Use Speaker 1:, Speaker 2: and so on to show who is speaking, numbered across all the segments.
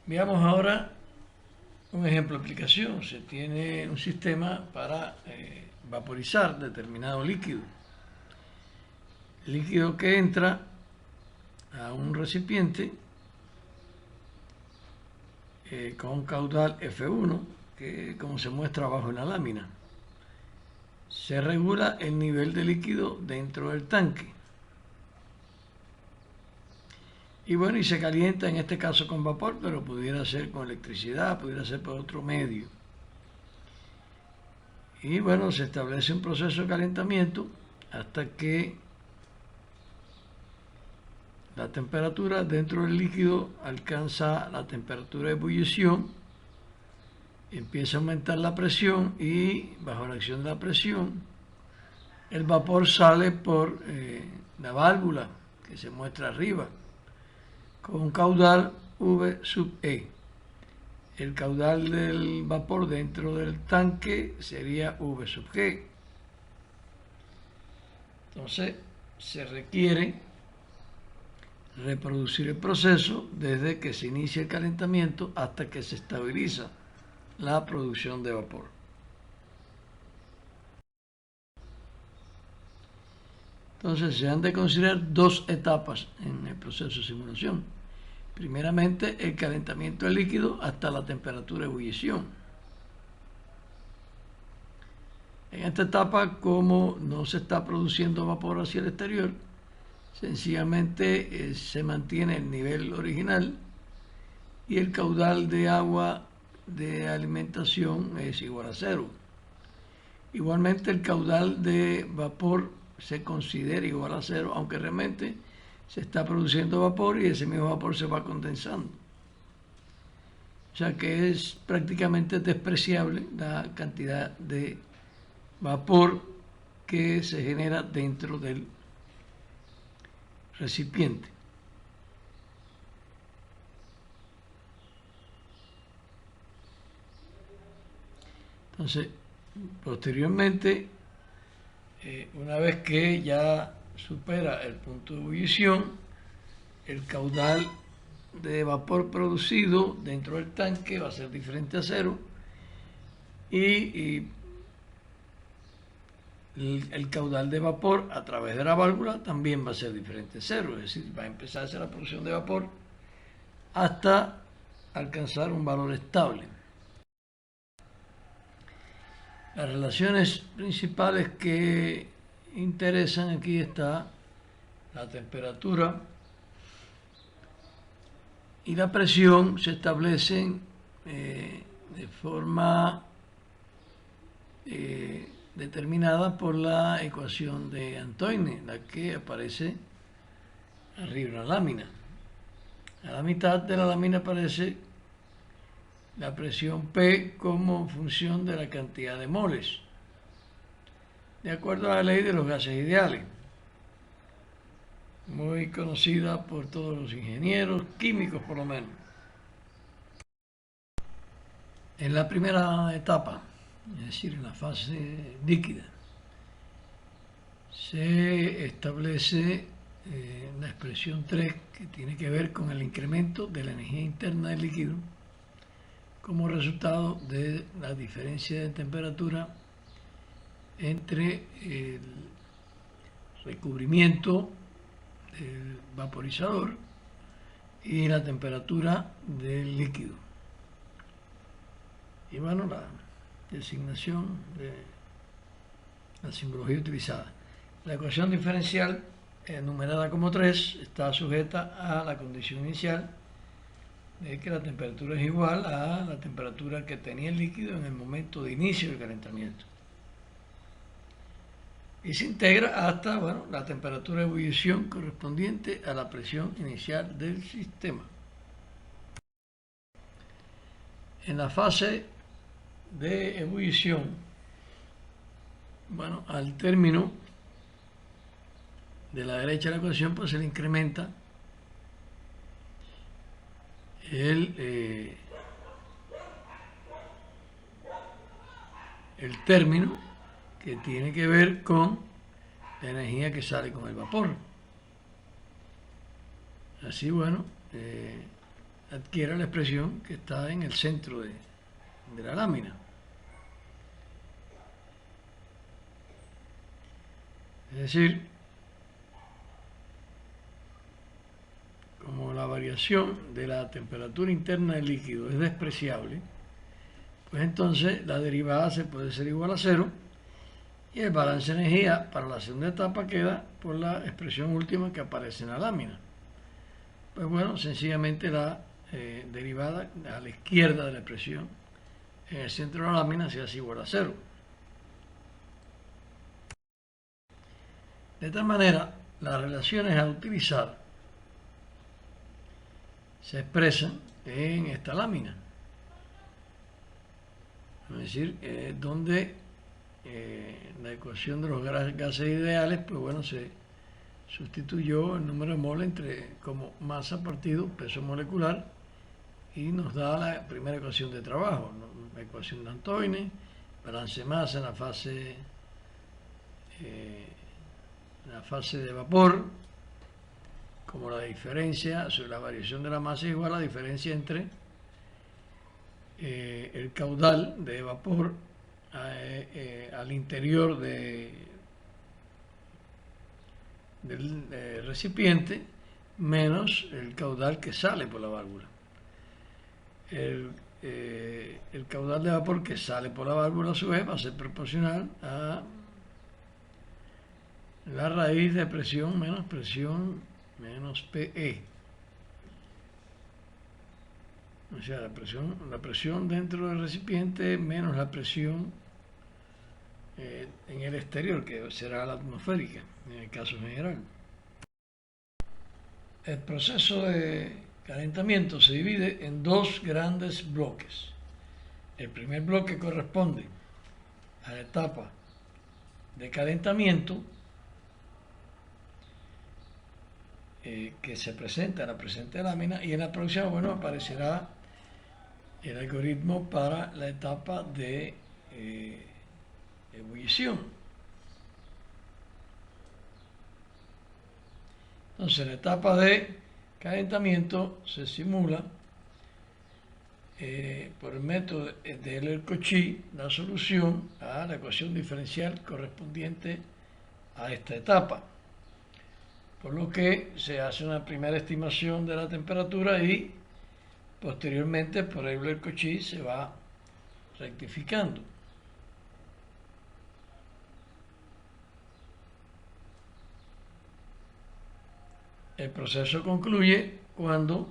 Speaker 1: Veamos ahora un ejemplo de aplicación. Se tiene un sistema para vaporizar determinado líquido. Líquido que entra a un recipiente con caudal F1, que como se muestra abajo en la lámina. Se regula el nivel de líquido dentro del tanque. Y bueno, y se calienta en este caso con vapor, pero pudiera ser con electricidad, pudiera ser por otro medio. Y bueno, se establece un proceso de calentamiento hasta que la temperatura dentro del líquido alcanza la temperatura de ebullición, empieza a aumentar la presión y bajo la acción de la presión el vapor sale por la válvula que se muestra arriba con un caudal V sub E. El caudal del vapor dentro del tanque sería V sub G. Entonces se requiere reproducir el proceso desde que se inicia el calentamiento hasta que se estabiliza la producción de vapor. Entonces se han de considerar dos etapas en el proceso de simulación. Primeramente, el calentamiento del líquido hasta la temperatura de ebullición. En esta etapa, como no se está produciendo vapor hacia el exterior, sencillamente se mantiene el nivel original y el caudal de agua de alimentación es igual a cero. Igualmente el caudal de vapor se considera igual a cero, aunque realmente se está produciendo vapor y ese mismo vapor se va condensando. O sea que es prácticamente despreciable la cantidad de vapor que se genera dentro del recipiente. Entonces, posteriormente, una vez que ya supera el punto de ebullición, el caudal de vapor producido dentro del tanque va a ser diferente a cero y el caudal de vapor a través de la válvula también va a ser diferente a cero, es decir, va a empezar a hacer la producción de vapor hasta alcanzar un valor estable. Las relaciones principales que interesan aquí está la temperatura y la presión se establecen de forma determinada por la ecuación de Antoine, la que aparece arriba en la lámina. A la mitad de la lámina aparece la presión P como función de la cantidad de moles, de acuerdo a la ley de los gases ideales, muy conocida por todos los ingenieros químicos por lo menos. En la primera etapa, es decir, en la fase líquida, se establece la expresión 3 que tiene que ver con el incremento de la energía interna del líquido como resultado de la diferencia de temperatura entre el recubrimiento del vaporizador y la temperatura del líquido. Y bueno, la designación de la simbología utilizada. La ecuación diferencial, enumerada como 3, está sujeta a la condición inicial de que la temperatura es igual a la temperatura que tenía el líquido en el momento de inicio del calentamiento. Y se integra hasta la temperatura de ebullición correspondiente a la presión inicial del sistema. En la fase de ebullición, al término de la derecha de la ecuación, pues se le incrementa el término que tiene que ver con la energía que sale con el vapor. Así, adquiere la expresión que está en el centro de la lámina. Es decir, como la variación de la temperatura interna del líquido es despreciable, pues entonces la derivada se puede ser igual a cero y el balance de energía para la segunda etapa queda por la expresión última que aparece en la lámina. Pues bueno, sencillamente la derivada a la izquierda de la expresión en el centro de la lámina se hace igual a cero. De tal manera, las relaciones a utilizar se expresan en esta lámina. Es decir, donde la ecuación de los gases ideales, pues bueno, se sustituyó el número de mol como masa partido peso molecular y nos da la primera ecuación de trabajo, ¿no? La ecuación de Antoine, balance de masa en la fase de vapor, como la diferencia sobre la variación de la masa es igual a la diferencia entre el caudal de vapor al interior del recipiente menos el caudal que sale por la válvula. El caudal de vapor que sale por la válvula a su vez va a ser proporcional a la raíz de presión menos PE. O sea, la presión dentro del recipiente menos la presión en el exterior, que será la atmosférica, en el caso general. El proceso de calentamiento se divide en dos grandes bloques. El primer bloque corresponde a la etapa de calentamiento que se presenta en la presente lámina, y en la próxima, bueno, aparecerá el algoritmo para la etapa de ebullición. Entonces, en la etapa de calentamiento se simula por el método de Euler-Cauchy la solución a la ecuación diferencial correspondiente a esta etapa, por lo que se hace una primera estimación de la temperatura y posteriormente por Euler-Cauchy se va rectificando. El proceso concluye cuando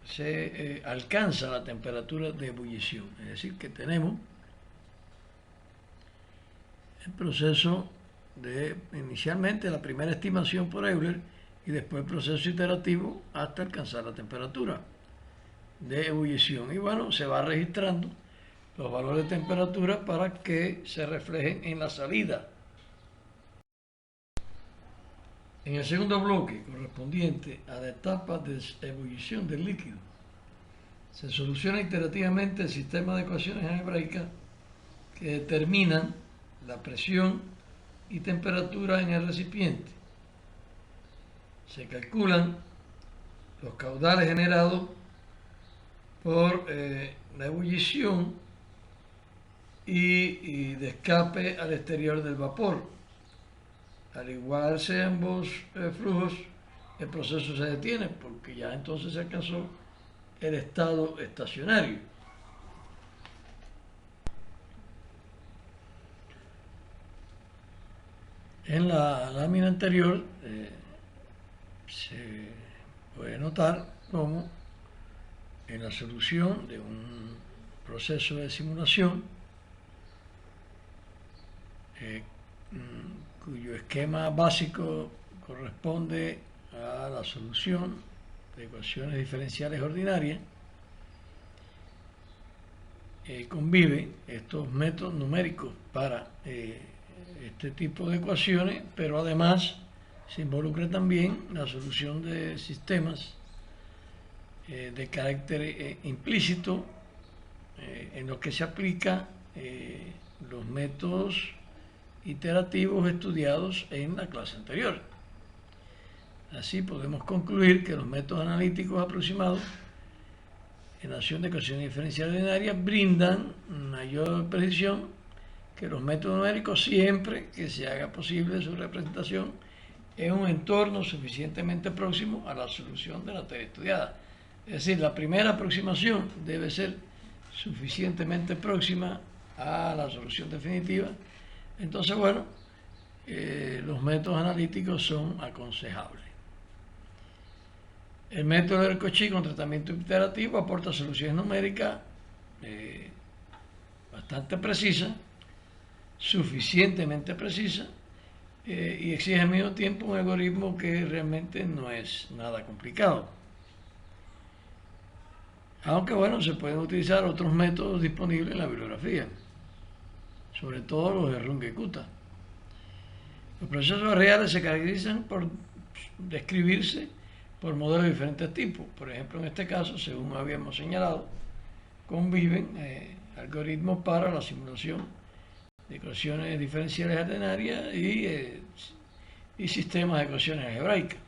Speaker 1: se alcanza la temperatura de ebullición, es decir, que tenemos el proceso de inicialmente la primera estimación por Euler y después el proceso iterativo hasta alcanzar la temperatura de ebullición. Y bueno, se va registrando los valores de temperatura para que se reflejen en la salida. En el segundo bloque, correspondiente a la etapa de ebullición del líquido, se soluciona iterativamente el sistema de ecuaciones algebraicas que determinan la presión y temperatura en el recipiente. Se calculan los caudales generados por la ebullición y de escape al exterior del vapor. Al igualarse ambos flujos, el proceso se detiene porque ya entonces se alcanzó el estado estacionario. En la lámina anterior se puede notar cómo en la solución de un proceso de simulación cuyo esquema básico corresponde a la solución de ecuaciones diferenciales ordinarias, convive estos métodos numéricos para este tipo de ecuaciones, pero además se involucra también la solución de sistemas de carácter implícito en los que se aplica los métodos iterativos estudiados en la clase anterior. Así podemos concluir que los métodos analíticos aproximados en la acción de ecuaciones diferenciales lineales brindan mayor precisión que los métodos numéricos siempre que se haga posible su representación en un entorno suficientemente próximo a la solución de la tarea estudiada. Es decir, la primera aproximación debe ser suficientemente próxima a la solución definitiva. Entonces, bueno, los métodos analíticos son aconsejables. El método del Cauchy con tratamiento iterativo aporta soluciones numéricas bastante precisas, suficientemente precisas, y exige al mismo tiempo un algoritmo que realmente no es nada complicado. Aunque bueno, se pueden utilizar otros métodos disponibles en la bibliografía, sobre todo los de Runge-Kutta. Los procesos reales se caracterizan por describirse por modelos de diferentes tipos. Por ejemplo, en este caso, según habíamos señalado, conviven algoritmos para la simulación de ecuaciones diferenciales ordinarias y sistemas de ecuaciones algebraicas.